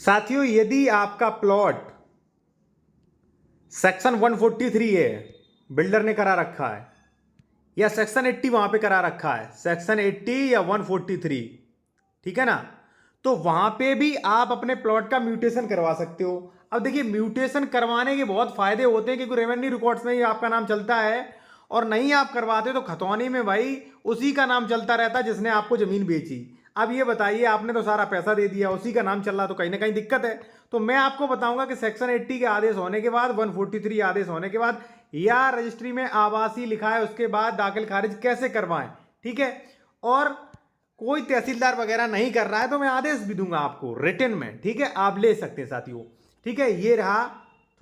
साथियों, यदि आपका प्लॉट सेक्शन 143 है, बिल्डर ने करा रखा है, या सेक्शन 80 वहां पे करा रखा है, सेक्शन 80 या 143, ठीक है ना, तो वहां पे भी आप अपने प्लॉट का म्यूटेशन करवा सकते हो। अब देखिए, म्यूटेशन करवाने के बहुत फायदे होते हैं, क्योंकि रेवेन्यू रिकॉर्ड्स में ही आपका नाम चलता है, और नहीं आप करवाते तो खतौनी में भाई उसी का नाम चलता रहता है जिसने आपको जमीन बेची। अब ये बताइए, आपने तो सारा पैसा दे दिया, उसी का नाम चल रहा, तो कहीं ना कहीं दिक्कत है। तो मैं आपको बताऊंगा कि सेक्शन 80 के आदेश होने के बाद, 143 आदेश होने के बाद, या रजिस्ट्री में आवासी लिखा है उसके बाद दाखिल खारिज कैसे करवाएं, ठीक है। और कोई तहसीलदार वगैरह नहीं कर रहा है तो मैं आदेश भी दूंगा आपको रिटन में, ठीक है, आप ले सकते हैं साथियों, ठीक है। ये रहा,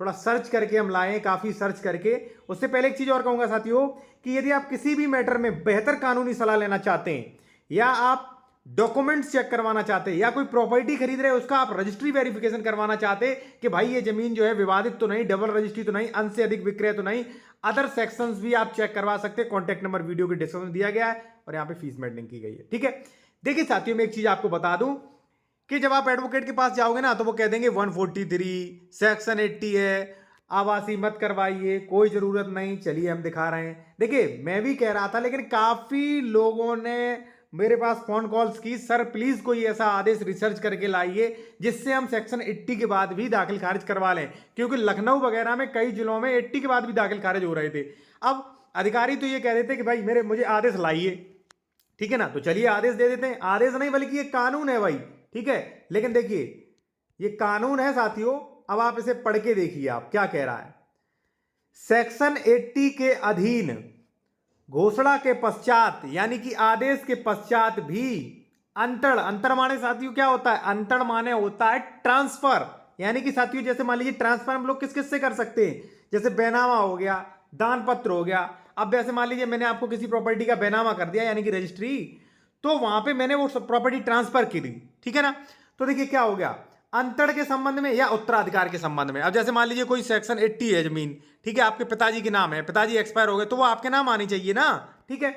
थोड़ा सर्च करके हम लाए, काफी सर्च करके। उससे पहले एक चीज और कहूंगा साथियों, कि यदि आप किसी भी मैटर में बेहतर कानूनी सलाह लेना चाहते हैं, या आप डॉक्यूमेंट्स चेक करवाना चाहते हैं, या कोई प्रॉपर्टी खरीद रहे हैं उसका आप रजिस्ट्री वेरिफिकेशन करवाना चाहते हैं कि भाई ये जमीन जो है विवादित तो नहीं, डबल रजिस्ट्री तो नहीं, अंश से अधिक विक्रय तो नहीं, अदर सेक्शंस भी आप चेक करवा सकते हैं। कॉन्टैक्ट नंबर वीडियो के डिस्क्रिप्शन में दिया गया है, और यहाँ पे फीस मेंटेन की गई है, ठीक है। देखिए साथियों, मैं एक चीज आपको बता दूं कि जब आप एडवोकेट के पास जाओगे ना, तो वो कह देंगे 143 सेक्शन 80 है, आवासी मत करवाइए, कोई जरूरत नहीं। चलिए हम दिखा रहे हैं। देखिए, मैं भी कह रहा था, लेकिन काफी लोगों ने मेरे पास फोन कॉल्स की, सर प्लीज कोई ऐसा आदेश रिसर्च करके लाइए जिससे हम सेक्शन 80 के बाद भी दाखिल खारिज करवा लें, क्योंकि लखनऊ वगैरह में कई जिलों में 80 के बाद भी दाखिल खारिज हो रहे थे। अब अधिकारी तो ये कह देते कि भाई मुझे आदेश लाइए, ठीक है ना, तो चलिए आदेश दे देते हैं। आदेश नहीं बल्कि ये कानून है भाई, ठीक है। लेकिन देखिए, ये कानून है साथियों, अब आप इसे पढ़ के देखिए आप क्या कह रहा है। सेक्शन 80 के अधीन घोषणा के पश्चात, यानी कि आदेश के पश्चात भी अंतर, अंतर माने साथियों क्या होता है, अंतर माने होता है ट्रांसफर। यानी कि साथियों, जैसे मान लीजिए ट्रांसफर हम लोग किस किस से कर सकते हैं, जैसे बैनामा हो गया, दान पत्र हो गया। अब जैसे मान लीजिए मैंने आपको किसी प्रॉपर्टी का बैनामा कर दिया, यानी कि रजिस्ट्री, तो वहां पे मैंने वो प्रॉपर्टी ट्रांसफर की दी, ठीक है ना। तो देखिए क्या हो गया, अंतर के संबंध में या उत्तराधिकार के संबंध में। अब जैसे मान लीजिए कोई सेक्शन 80 है जमीन, ठीक है, आपके पिताजी के नाम है, पिताजी एक्सपायर हो गए, तो वो आपके नाम आनी चाहिए ना, ठीक है,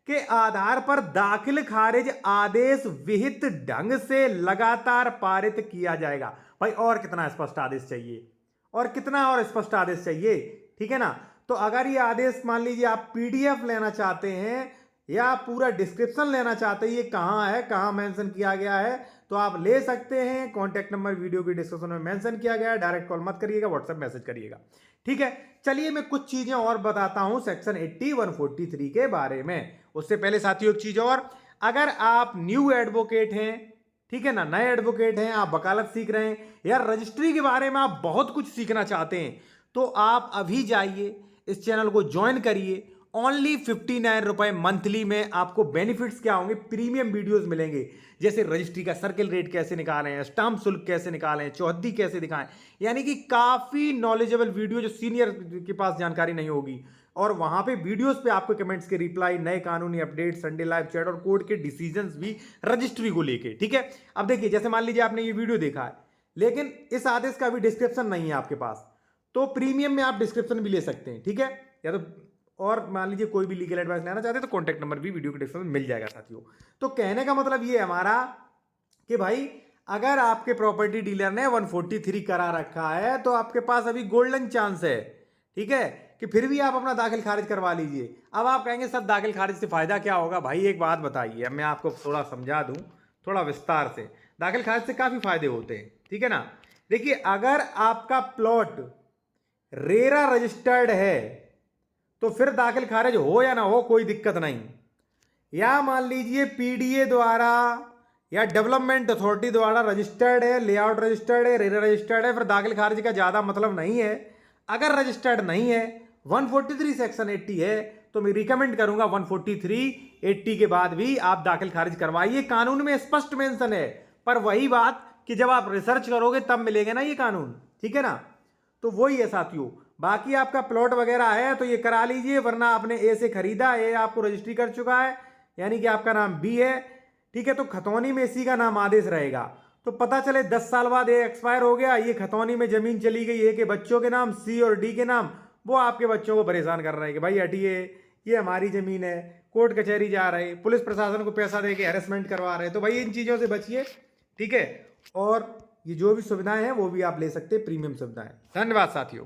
के आधार पर दाखिल खारिज आदेश विहित ढंग से लगातार पारित किया जाएगा। भाई और कितना स्पष्ट आदेश चाहिए, और कितना और स्पष्ट आदेश चाहिए, ठीक है ना। तो अगर ये आदेश मान लीजिए आप पीडीएफ लेना चाहते हैं, या पूरा डिस्क्रिप्शन लेना चाहते हैं, ये कहां है, कहां मेंशन किया गया है, तो आप ले सकते हैं। कॉन्टैक्ट नंबर वीडियो की डिस्क्रिप्शन में मेंशन किया गया है। डायरेक्ट कॉल मत करिएगा, व्हाट्सएप मैसेज करिएगा, ठीक है। चलिए मैं कुछ चीजें और बताता हूं सेक्शन 80 143 के बारे में। उससे पहले साथियों एक चीज और, अगर आप न्यू एडवोकेट हैं, ठीक है ना, नए एडवोकेट हैं, आप वकालत सीख रहे हैं, या रजिस्ट्री के बारे में आप बहुत कुछ सीखना चाहते हैं, तो आप अभी जाइए, इस चैनल को ज्वाइन करिए। ओनली 59 रुपए मंथली में आपको बेनिफिट्स क्या होंगे, प्रीमियम वीडियोस मिलेंगे, जैसे रजिस्ट्री का सर्किल रेट कैसे निकालें, स्टाम्प शुल्क कैसे निकालें, चौहद्दी कैसे दिखाएं, यानी कि काफी नॉलेजेबल वीडियो जो सीनियर के पास जानकारी नहीं होगी। और वहां पे वीडियोस पे आपको कमेंट्स के रिप्लाई, नए कानूनी अपडेट, संडे लाइव चैट, और कोर्ट के डिसीजंस भी रजिस्ट्री को लेके, ठीक है। अब देखिए, जैसे मान लीजिए आपने ये वीडियो देखा है, लेकिन इस आदेश का भी डिस्क्रिप्शन नहीं है आपके पास, तो प्रीमियम में आप डिस्क्रिप्शन भी ले सकते हैं, ठीक है। या तो और मान लीजिए कोई भी लीगल एडवाइस लेना चाहते हैं, तो कॉन्टैक्ट नंबर भी वीडियो के डिस्क्रिप्शन में मिल जाएगा साथियों। तो कहने का मतलब ये है हमारा कि भाई, अगर आपके प्रॉपर्टी डीलर ने 143 करा रखा है, तो आपके पास अभी गोल्डन चांस है, ठीक है, कि फिर भी आप अपना दाखिल खारिज करवा लीजिए। अब आप कहेंगे सर दाखिल खारिज से फायदा क्या होगा, भाई एक बात बताइए, मैं आपको थोड़ा समझा दूं, थोड़ा विस्तार से। दाखिल खारिज से काफी फायदे होते हैं, ठीक है ना। देखिए, अगर आपका प्लॉट रेरा रजिस्टर्ड है, तो फिर दाखिल खारिज हो या ना हो कोई दिक्कत नहीं। या मान लीजिए पीडीए द्वारा या डेवलपमेंट अथॉरिटी द्वारा रजिस्टर्ड है, लेआउट रजिस्टर्ड है, रेरा रजिस्टर्ड है, फिर दाखिल खारिज का ज्यादा मतलब नहीं है। अगर रजिस्टर्ड नहीं है, 143 सेक्शन 80 है, तो मैं रिकमेंड करूंगा 143 80 के बाद भी आप दाखिल खारिज करवाइए। कानून में स्पष्ट मेंशन है, पर वही बात कि जब आप रिसर्च करोगे तब मिलेगा ना ये कानून, ठीक है ना। तो वही है साथियों। बाकी आपका प्लॉट वगैरह है तो ये करा लीजिए, वरना आपने ए से खरीदा, ए आपको रजिस्ट्री कर चुका है, यानी कि आपका नाम बी है, ठीक है, तो खतौनी में इसी का नाम आदेश रहेगा। तो पता चले 10 साल बाद ए एक्सपायर हो गया, ये खतौनी में जमीन चली गई ए के बच्चों के नाम, सी और डी के नाम, वो आपके बच्चों को परेशान कर रहे हैं कि भाई हटिए, ये हमारी जमीन है, कोर्ट कचहरी जा रहे, पुलिस प्रशासन को पैसा दे के हैरेसमेंट करवा रहे, तो भाई इन चीजों से बचिए, ठीक है। और ये जो भी सुविधाएं हैं वो भी आप ले सकते हैं, प्रीमियम सुविधाएं। धन्यवाद साथियों।